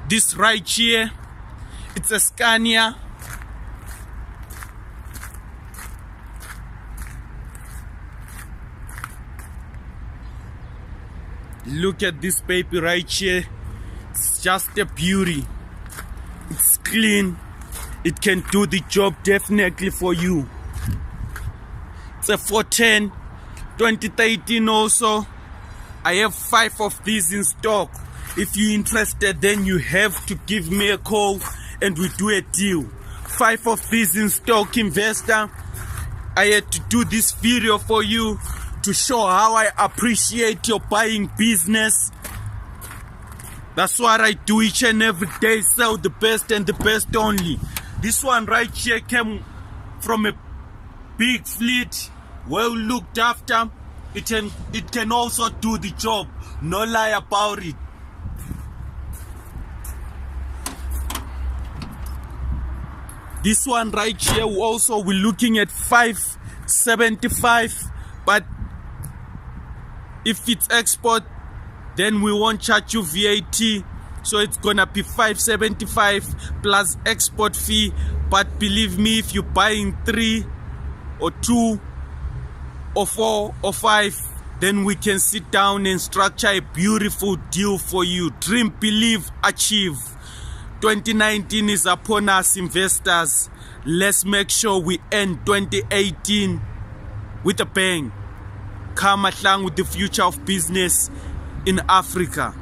This right here, it's a Scania. Look at this baby right here. It's just a beauty. It's clean. It can do the job definitely for you. It's a 410 2013 also. I have 5 of these in stock. If you're interested, then you have to give me a call and we do a deal. 5 of these in stock, investor. I had to do this video for you to show how I appreciate your buying business. That's what I do each and every day. Sell the best and the best only. This one right here came from a big fleet, well looked after. It can also do the job. No lie about it. This one right here also, we're looking at 575, but if it's export, then we won't charge you VAT, so it's gonna be 575 plus export fee. But believe me, if you're buying 3 or 2 or 4 or 5, then we can sit down and structure a beautiful deal for you. Dream, believe, achieve. 2019 is upon us, investors. Let's make sure we end 2018 with a bang. Khaya Mahlangu, the future of business in Africa.